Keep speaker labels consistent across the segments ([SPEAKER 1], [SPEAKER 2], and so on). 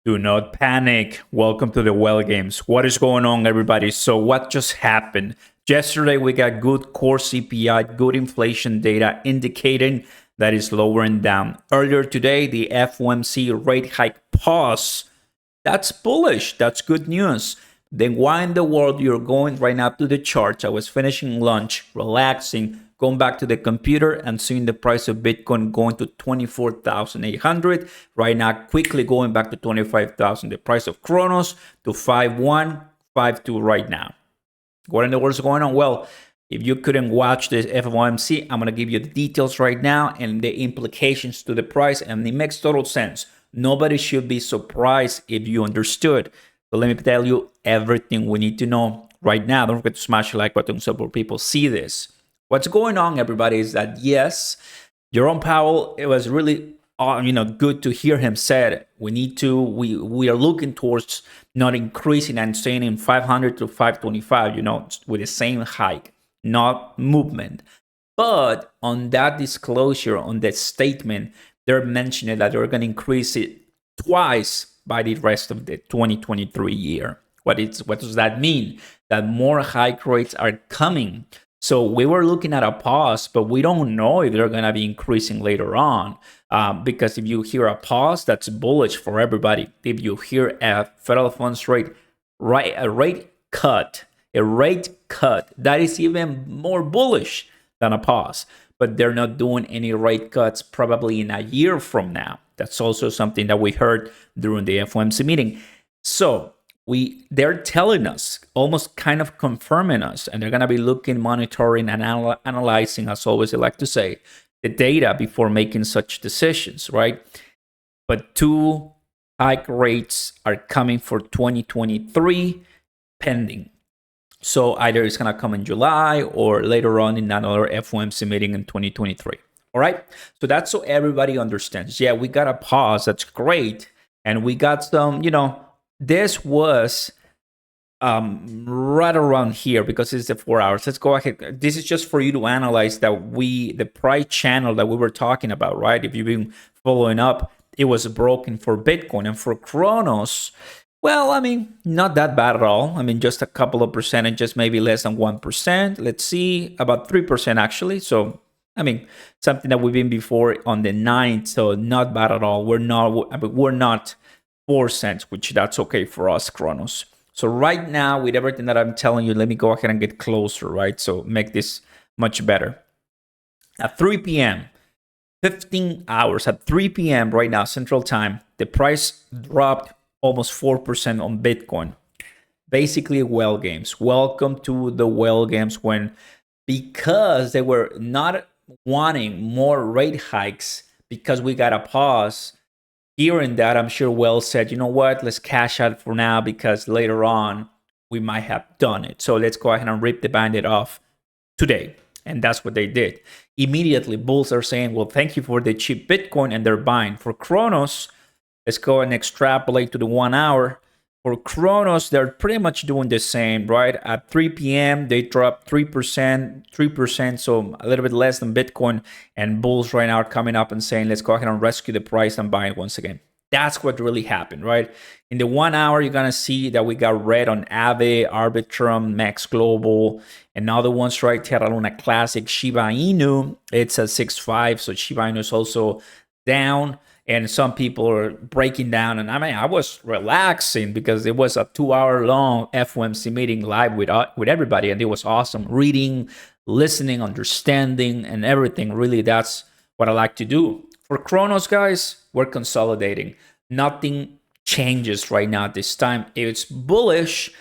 [SPEAKER 1] Do not panic. Welcome to the Well Games. What is going on, everybody? So, what just happened? Yesterday, we got good core CPI, good inflation data indicating that it's lowering down. Earlier today, the FOMC rate hike pause. That's bullish. That's good news. Then why in the world you're going right now to the charts? I was finishing lunch, relaxing, going back to the computer and seeing the price of Bitcoin going to 24,800. Right now, quickly going back to 25,000. The price of Cronos to 5,152 right now. What in the world is going on? Well, if you couldn't watch this FOMC, I'm going to give you the details right now and the implications to the price, and it makes total sense. Nobody should be surprised if you understood. So let me tell you everything we need to know right now. Don't forget to smash the like button so more people see this. What's going on, everybody, is that yes, Jerome Powell, it was really good to hear him said we are looking towards not increasing and staying in 500 to 525, with the same hike, not movement. But on that disclosure, on that statement, they're mentioning that they're going to increase it twice by the rest of the 2023 year. What does that mean? That more hike rates are coming. So we were looking at a pause, but we don't know if they're going to be increasing later on. Because if you hear a pause, that's bullish for everybody. If you hear a federal funds rate, a rate cut, that is even more bullish than a pause. But they're not doing any rate cuts probably in a year from now. That's also something that we heard during the FOMC meeting. So they're telling us, almost kind of confirming us, and they're going to be looking, monitoring, and analyzing, as always I like to say, the data before making such decisions, right? But 2 hike rates are coming for 2023 pending. So either it's going to come in July or later on in another FOMC meeting in 2023. All right. So that's so everybody understands. Yeah, we got a pause. That's great. And we got some, this was right around here because it's the 4 hours. Let's go ahead. This is just for you to analyze that the price channel that we were talking about, right? If you've been following up, it was broken for Bitcoin and for Cronos. Well, not that bad at all. Just a couple of percentages, maybe less than 1%. Let's see, about 3% actually. So, something that we've been before on the 9th. So not bad at all. We're not 4 cents, which that's okay for us, Cronos. So right now, with everything that I'm telling you, let me go ahead and get closer, right? So make this much better. At 3 p.m., 15 hours, at 3 p.m. right now, Central Time, the price dropped almost 4% on Bitcoin. Basically, well games. Welcome to the well games because they were not wanting more rate hikes because we got a pause. Hearing that, I'm sure Wells said, you know what, let's cash out for now because later on we might have done it. So let's go ahead and rip the Band-Aid off today. And that's what they did. Immediately, bulls are saying, well, thank you for the cheap Bitcoin, and they're buying. For Cronos, let's go and extrapolate to the 1 hour. For Cronos, they're pretty much doing the same, right? At 3 p.m., they dropped 3%, so a little bit less than Bitcoin. And bulls right now are coming up and saying, let's go ahead and rescue the price and buy it once again. That's what really happened, right? In the 1 hour, you're going to see that we got red on Aave, Arbitrum, Max Global, and other ones, right? Terra Luna Classic, Shiba Inu, it's at 6.5, so Shiba Inu is also down. And some people are breaking down. And I was relaxing because it was a 2-hour long FOMC meeting live with everybody. And it was awesome. Reading, listening, understanding, and everything. Really, that's what I like to do. For Cronos, guys, we're consolidating. Nothing changes right now at this time. It's bullish,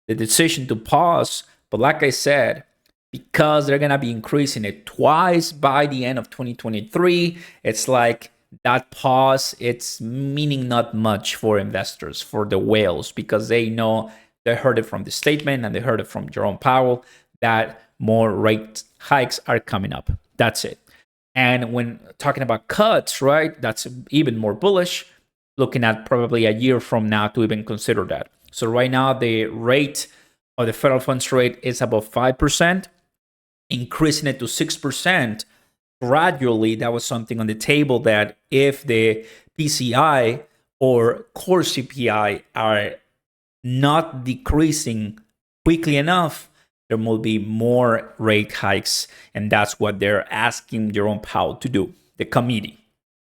[SPEAKER 1] the decision to pause. But like I said, because they're going to be increasing it twice by the end of 2023, it's like that pause, it's meaning not much for investors, for the whales, because they know, they heard it from the statement and they heard it from Jerome Powell that more rate hikes are coming up. That's it. And when talking about cuts, right, that's even more bullish, looking at probably a year from now to even consider that. So right now, the rate of the federal funds rate is about 5%, increasing it to 6%. Gradually, that was something on the table that if the PCI or core CPI are not decreasing quickly enough, there will be more rate hikes. And that's what they're asking Jerome Powell to do, the committee.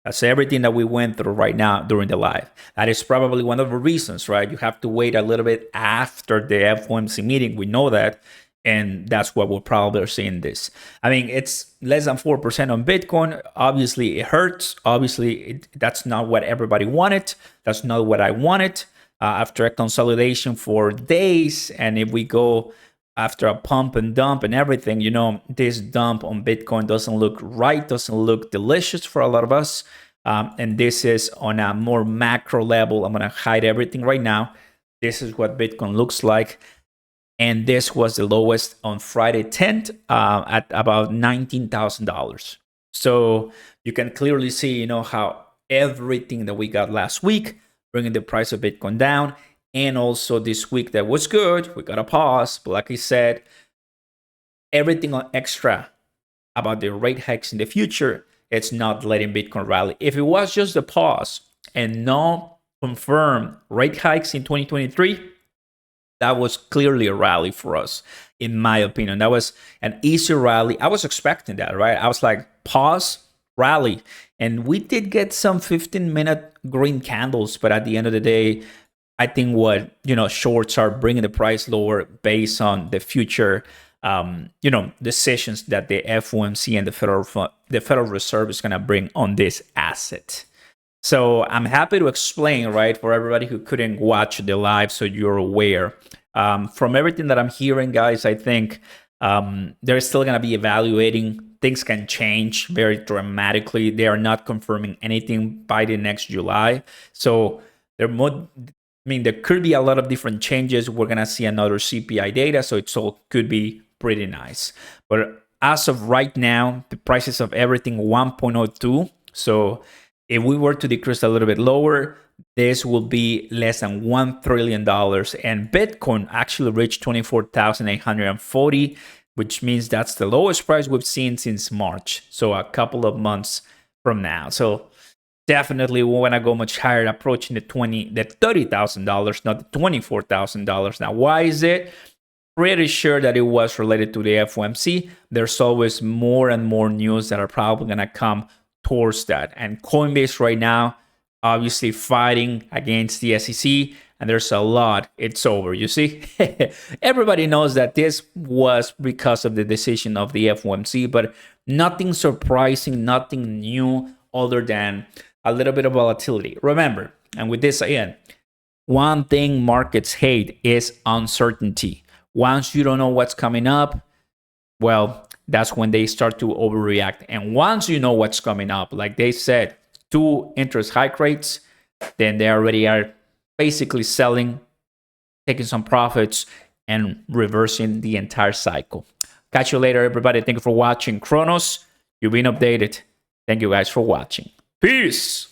[SPEAKER 1] That's everything that we went through right now during the live. That is probably one of the reasons, right? You have to wait a little bit after the FOMC meeting. We know that. And that's what we're probably seeing this. I mean, it's less than 4% on Bitcoin. Obviously, it hurts. Obviously, that's not what everybody wanted. That's not what I wanted. After a consolidation for days, and if we go after a pump and dump and everything, you know, this dump on Bitcoin doesn't look right, doesn't look delicious for a lot of us. And this is on a more macro level. I'm going to hide everything right now. This is what Bitcoin looks like. And this was the lowest on Friday 10th at about $19,000. So you can clearly see, you know, how everything that we got last week, bringing the price of Bitcoin down. And also this week that was good, we got a pause. But like I said, everything on extra about the rate hikes in the future, it's not letting Bitcoin rally. If it was just a pause and no confirmed rate hikes in 2023, that was clearly a rally for us, in my opinion. That was an easy rally. I was expecting that, right? I was like, pause, rally. And we did get some 15-minute green candles, but at the end of the day, I think what, you know, shorts are bringing the price lower based on the future, you know, decisions that the FOMC and the Federal Reserve is going to bring on this asset. So I'm happy to explain, right, for everybody who couldn't watch the live, so you're aware. From everything that I'm hearing, guys, I think they're still going to be evaluating. Things can change very dramatically. They are not confirming anything by the next July. So there could be a lot of different changes. We're going to see another CPI data, so it all could be pretty nice. But as of right now, the prices of everything 1.02. So if we were to decrease a little bit lower, this will be less than $1 trillion. And Bitcoin actually reached 24,840, which means that's the lowest price we've seen since March. So a couple of months from now. So definitely we want to go much higher, approaching the $30,000, not the $24,000. Now, why is it? Pretty sure that it was related to the FOMC. There's always more and more news that are probably going to come towards that. And Coinbase right now, obviously fighting against the SEC, and there's a lot. It's over, you see. Everybody knows that this was because of the decision of the FOMC, but nothing surprising, nothing new other than a little bit of volatility. Remember, and with this again, one thing markets hate is uncertainty. Once you don't know what's coming up, well, that's when they start to overreact. And once you know what's coming up, like they said, 2 interest hike rates, then they already are basically selling, taking some profits, and reversing the entire cycle. Catch you later, everybody. Thank you for watching Cronos. You've been updated. Thank you guys for watching. Peace.